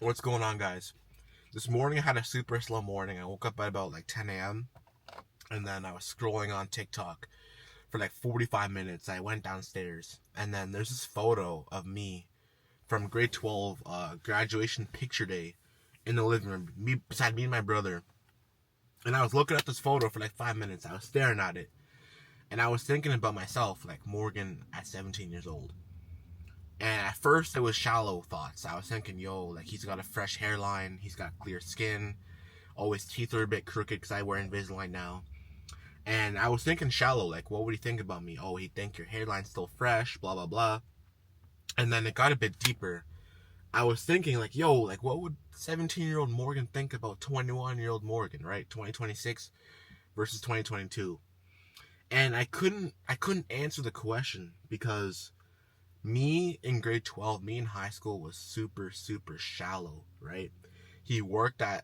What's going on, guys? This morning I had a super slow morning. I woke up at about like 10 a.m. and then I was scrolling on TikTok for like 45 minutes. I went downstairs and then there's this photo of me from grade 12 graduation picture day in the living room, beside me and my brother. And I was looking at this photo for like 5 minutes. I was staring at it and I was thinking about myself, like Morgan at 17 years old. And at first, it was shallow thoughts. I was thinking, yo, like he's got a fresh hairline, he's got clear skin. Oh, his teeth are a bit crooked because I wear Invisalign now. And I was thinking shallow, like, what would he think about me? Oh, he'd think your hairline's still fresh, blah, blah, blah. And then it got a bit deeper. I was thinking, like, yo, like, what would 17-year-old Morgan think about 21-year-old Morgan, right? 2026 versus 2022. And I couldn't answer the question because me in grade 12, me in high school was super, super shallow, right? He worked at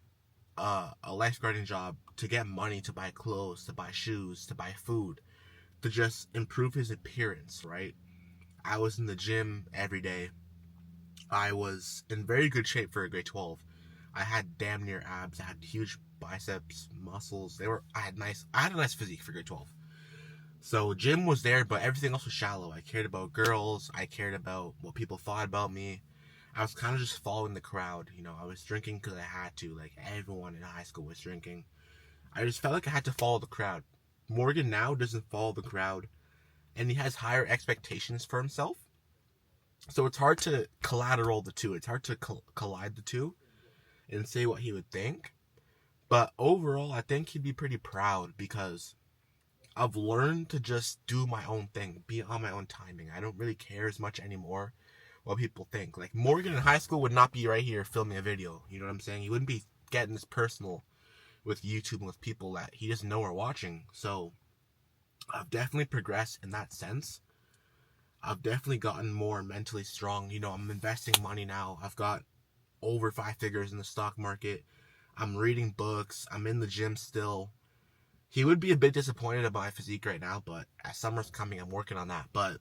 a lifeguarding job to get money to buy clothes, to buy shoes, to buy food, to just improve his appearance, right? I was in the gym every day. I was in very good shape for a grade 12. I had damn near abs. I had huge biceps, muscles. I had a nice physique for grade 12. So gym was there, but everything else was shallow. I cared about girls. I cared about what people thought about me. I was kind of just following the crowd. I was drinking because I had to. Like everyone in high school was drinking. I just felt like I had to follow the crowd. Morgan now doesn't follow the crowd, and he has higher expectations for himself. So it's hard to collateral the two. It's hard to collide the two and say what he would think. But overall, I think he'd be pretty proud because I've learned to just do my own thing, be on my own timing. I don't really care as much anymore what people think. Like Morgan in high school would not be right here filming a video. You know what I'm saying? He wouldn't be getting this personal with YouTube and with people that he doesn't know are watching. So I've definitely progressed in that sense. I've definitely gotten more mentally strong. I'm investing money now. I've got over 5 figures in the stock market. I'm reading books. I'm in the gym still. He would be a bit disappointed about my physique right now, but as summer's coming, I'm working on that. But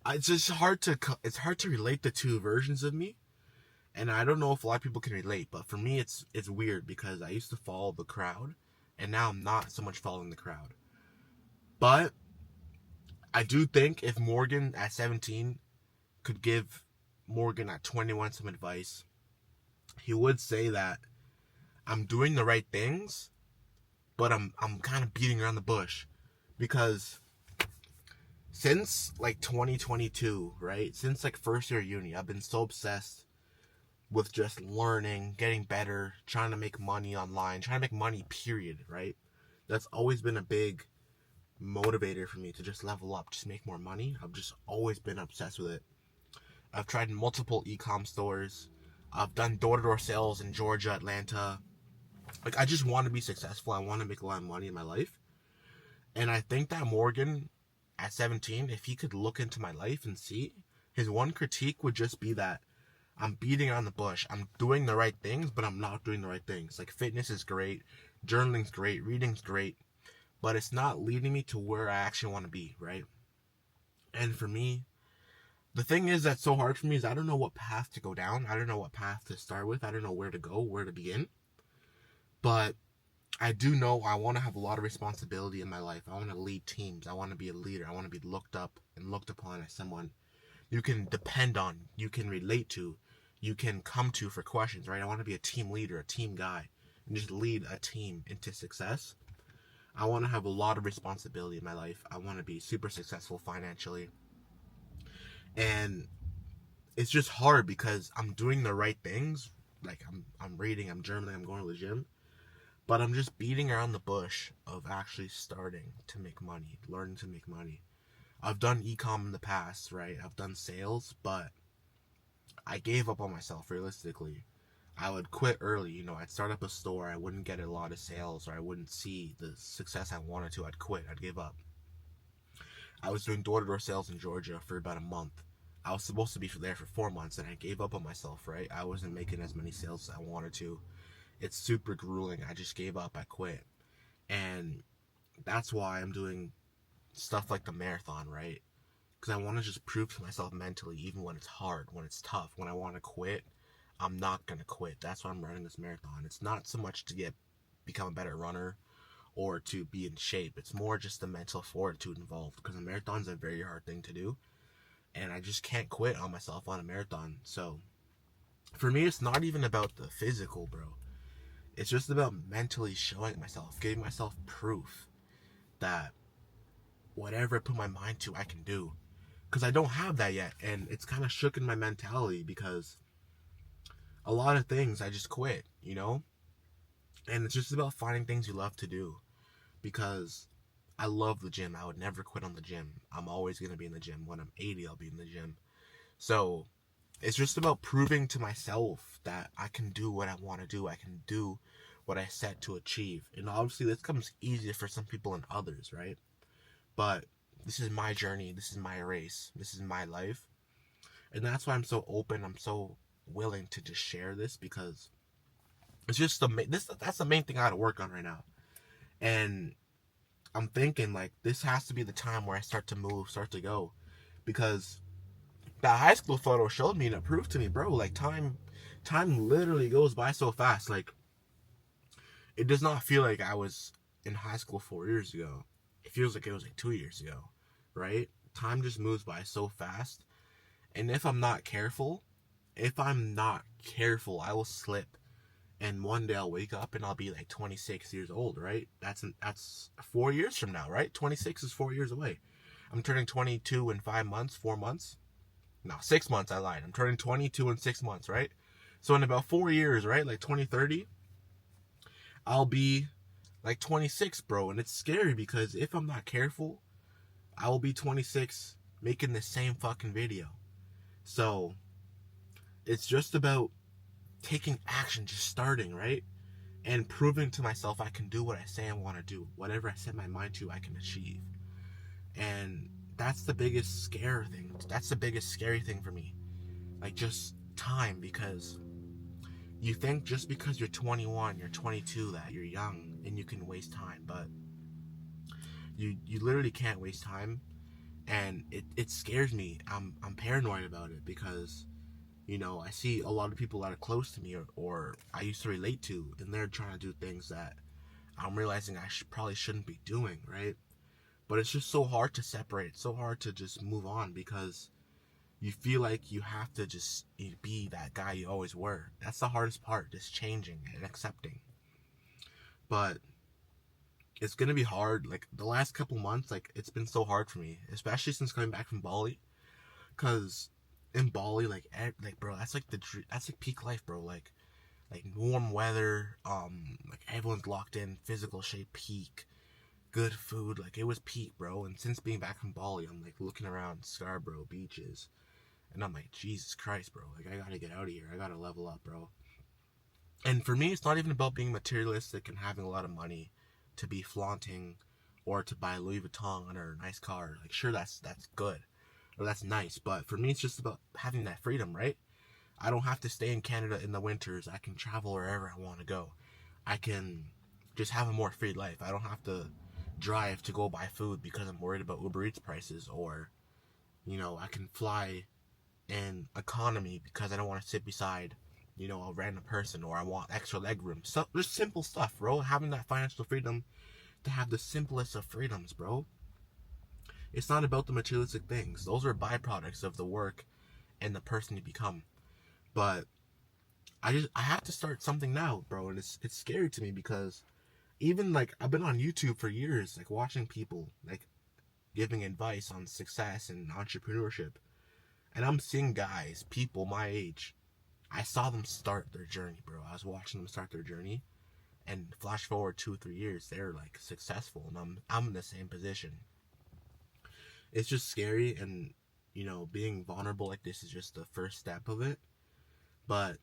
it's hard to relate the two versions of me, and I don't know if a lot of people can relate. But for me, it's weird because I used to follow the crowd, and now I'm not so much following the crowd. But I do think if Morgan at 17 could give Morgan at 21 some advice, he would say that I'm doing the right things, but I'm kind of beating around the bush because since like 2022, right? Since like first year uni, I've been so obsessed with just learning, getting better, trying to make money online, trying to make money, period, right? That's always been a big motivator for me to just level up, just make more money. I've just always been obsessed with it. I've tried multiple e-com stores. I've done door-to-door sales in Georgia, Atlanta. Like, I just want to be successful. I want to make a lot of money in my life. And I think that Morgan at 17, if he could look into my life and see, his one critique would just be that I'm beating around the bush. I'm doing the right things, but I'm not doing the right things. Like, fitness is great, journaling's great, reading's great, but it's not leading me to where I actually want to be, right? And for me, the thing is that's so hard for me is I don't know what path to go down. I don't know what path to start with. I don't know where to go, where to begin. But I do know I want to have a lot of responsibility in my life. I want to lead teams. I want to be a leader. I want to be looked up and looked upon as someone you can depend on, you can relate to, you can come to for questions, right? I want to be a team leader, a team guy, and just lead a team into success. I want to have a lot of responsibility in my life. I want to be super successful financially. And it's just hard because I'm doing the right things. Like I'm reading, I'm journaling, I'm going to the gym. But I'm just beating around the bush of actually starting to make money, learning to make money. I've done e-com in the past, right? I've done sales, but I gave up on myself realistically. I would quit early, I'd start up a store, I wouldn't get a lot of sales, or I wouldn't see the success I wanted to, I'd quit, I'd give up. I was doing door-to-door sales in Georgia for about a month. I was supposed to be there for 4 months, and I gave up on myself, right? I wasn't making as many sales as I wanted to. It's super grueling. I just gave up, I quit. And that's why I'm doing stuff like the marathon, right? Because I want to just prove to myself mentally, even when it's hard, when it's tough, when I want to quit, I'm not gonna quit. That's why I'm running this marathon. It's not so much to become a better runner or to be in shape. It's more just the mental fortitude involved, because a marathon's a very hard thing to do, and I just can't quit on myself on a marathon. So for me, it's not even about the physical, bro. It's just about mentally showing myself, giving myself proof that whatever I put my mind to, I can do. Because I don't have that yet, and it's kind of shook in my mentality, because a lot of things I just quit, you know? And it's just about finding things you love to do, because I love the gym. I would never quit on the gym. I'm always going to be in the gym. When I'm 80, I'll be in the gym. So it's just about proving to myself that I can do what I want to do. I can do what I set to achieve. And obviously, this comes easier for some people than others, right? But this is my journey. This is my race. This is my life. And that's why I'm so open. I'm so willing to just share this, because it's just that's the main thing I got to work on right now. And I'm thinking like this has to be the time where I start to move, start to go, because that high school photo showed me and it proved to me, bro, like time literally goes by so fast. Like, it does not feel like I was in high school 4 years ago. It feels like it was like 2 years ago, right? Time just moves by so fast. And if I'm not careful, I will slip. And one day I'll wake up and I'll be like 26 years old, right? That's 4 years from now, right? 26 is 4 years away. I'm turning 22 in 5 months, 4 months. No, 6 months, I lied. I'm turning 22 in 6 months, right? So in about 4 years, right? Like 2030, I'll be like 26, bro. And it's scary because if I'm not careful, I will be 26 making the same fucking video. So it's just about taking action, just starting, right? And proving to myself I can do what I say I want to do. Whatever I set my mind to, I can achieve. And that's the biggest scare thing. That's the biggest scary thing for me. Like, just time, because you think just because you're 21, you're 22, that you're young and you can waste time, but you literally can't waste time. And it scares me. I'm paranoid about it, because I see a lot of people that are close to me, or I used to relate to, and they're trying to do things that I'm realizing I probably shouldn't be doing, right? But it's just so hard to separate. It's so hard to just move on, because you feel like you have to just be that guy you always were. That's the hardest part, just changing and accepting. But it's gonna be hard. Like, the last couple months, like, it's been so hard for me, especially since coming back from Bali. Cause in Bali, like bro, that's like peak life, bro. Like warm weather, like everyone's locked in, physical shape peak, good food, like it was peak, bro. And since being back from Bali, I'm like looking around Scarborough beaches, and I'm like, Jesus Christ, bro, like I gotta get out of here. I gotta level up, bro. And for me, it's not even about being materialistic and having a lot of money to be flaunting, or to buy Louis Vuitton or a nice car. Like, sure, that's good, or that's nice, but for me, it's just about having that freedom, right? I don't have to stay in Canada in the winters. I can travel wherever I want to go. I can just have a more free life. I don't have to drive to go buy food because I'm worried about Uber Eats prices, or I can fly in economy because I don't want to sit beside a random person, or I want extra leg room. So just simple stuff, bro. Having that financial freedom to have the simplest of freedoms, bro. It's not about the materialistic things. Those are byproducts of the work and the person you become. But I have to start something now, bro, and it's scary to me, because even like I've been on YouTube for years, like watching people like giving advice on success and entrepreneurship, and I'm seeing people my age. I saw them start their journey, bro. I was watching them start their journey, and flash forward 2 or 3 years, they're like successful, and I'm in the same position. It's just scary, and being vulnerable like this is just the first step of it. But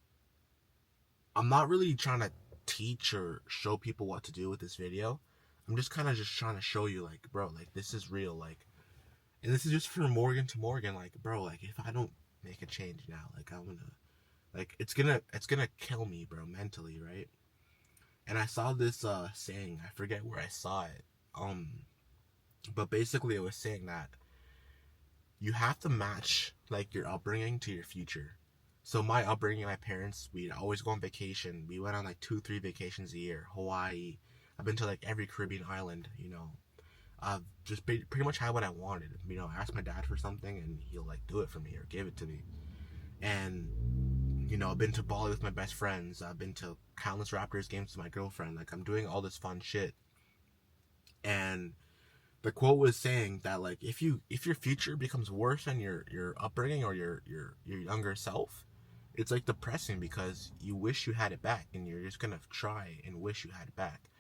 I'm not really trying to teach or show people what to do with this video. I'm just kind of just trying to show you, like, bro, like, this is real, like, and this is just for Morgan to Morgan, like, bro, like, if I don't make a change now, like, I'm gonna, like, it's gonna kill me, bro, mentally, right? And I saw this saying, I forget where I saw it, but basically it was saying that you have to match like your upbringing to your future. So my upbringing, my parents, we'd always go on vacation. We went on like 2, 3 vacations a year. Hawaii. I've been to like every Caribbean island. I've just pretty much had what I wanted. I asked my dad for something and he'll like do it for me or give it to me. And I've been to Bali with my best friends. I've been to countless Raptors games with my girlfriend. Like I'm doing all this fun shit. And the quote was saying that like if your future becomes worse than your upbringing or your younger self, it's like depressing because you wish you had it back and you're just gonna try and wish you had it back.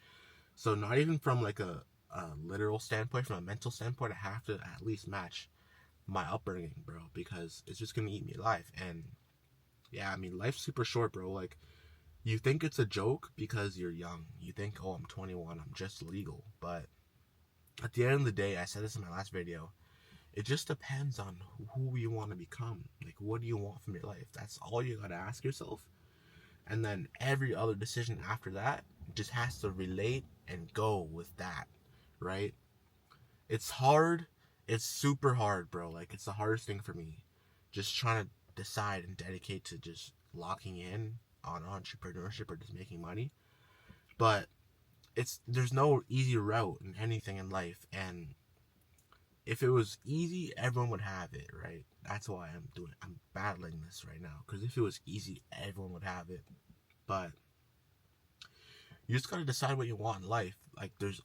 So not even from like a literal standpoint, from a mental standpoint, I have to at least match my upbringing, bro, because it's just gonna eat me alive. And yeah, I mean life's super short, bro. Like you think it's a joke because you're young. You think, oh, I'm 21, I'm just legal, but at the end of the day, I said this in my last video, it just depends on who you want to become. Like, what do you want from your life? That's all you gotta ask yourself. And then every other decision after that just has to relate and go with that, right? It's hard. It's super hard, bro. Like, it's the hardest thing for me. Just trying to decide and dedicate to just locking in on entrepreneurship or just making money. But there's no easy route in anything in life, and if it was easy, everyone would have it, right? That's why I'm battling this right now, because if it was easy, everyone would have it. But you just gotta decide what you want in life. Like there's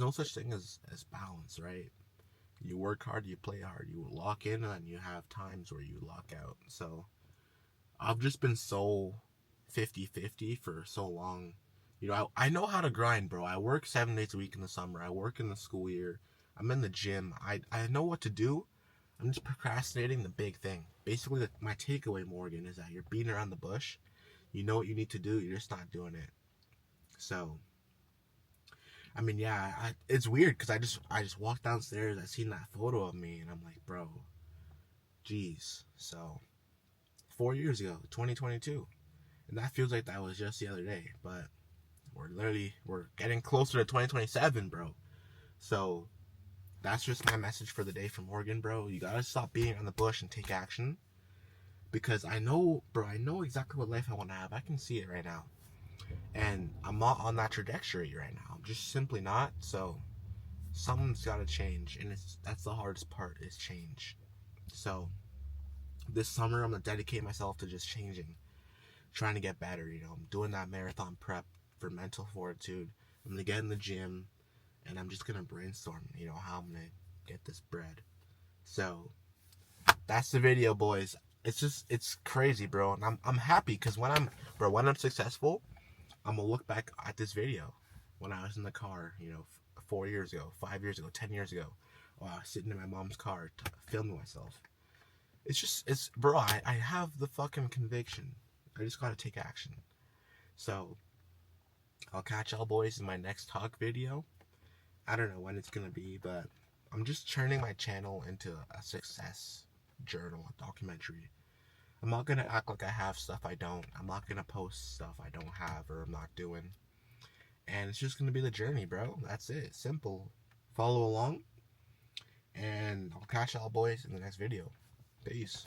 no such thing as balance, right? You work hard, you play hard, you lock in, and you have times where you lock out. So I've just been so 50-50 for so long. I know how to grind, bro. I work 7 days a week in the summer. I work in the school year. I'm in the gym. I know what to do. I'm just procrastinating the big thing. Basically, my takeaway, Morgan, is that you're beating around the bush. You know what you need to do. You're just not doing it. So, I mean, yeah, it's weird because I just walked downstairs. I seen that photo of me, and I'm like, bro, jeez. So, 4 years ago, 2022, and that feels like that was just the other day. But we're getting closer to 2027, bro. So that's just my message for the day from Morgan, bro. You gotta stop beating on the bush and take action. Because I know, bro, I know exactly what life I want to have. I can see it right now. And I'm not on that trajectory right now. I'm just simply not. So something's gotta change. And that's the hardest part, is change. So this summer I'm gonna dedicate myself to just changing. Trying to get better, I'm doing that marathon prep for mental fortitude. I'm gonna get in the gym and I'm just gonna brainstorm, how I'm gonna get this bread. So that's the video, boys. It's crazy, bro, and I'm happy because when I'm successful, I'm gonna look back at this video when I was in the car, 4 years ago, 5 years ago, 10 years ago, while I was sitting in my mom's car filming myself. Bro, I have the fucking conviction. I just gotta take action. So I'll catch y'all boys in my next talk video. I don't know when it's gonna be, but I'm just turning my channel into a success journal, a documentary. I'm not gonna act like I have stuff I don't. I'm not gonna post stuff I don't have or I'm not doing. And it's just gonna be the journey, bro. That's it. Simple. Follow along. And I'll catch y'all boys in the next video. Peace.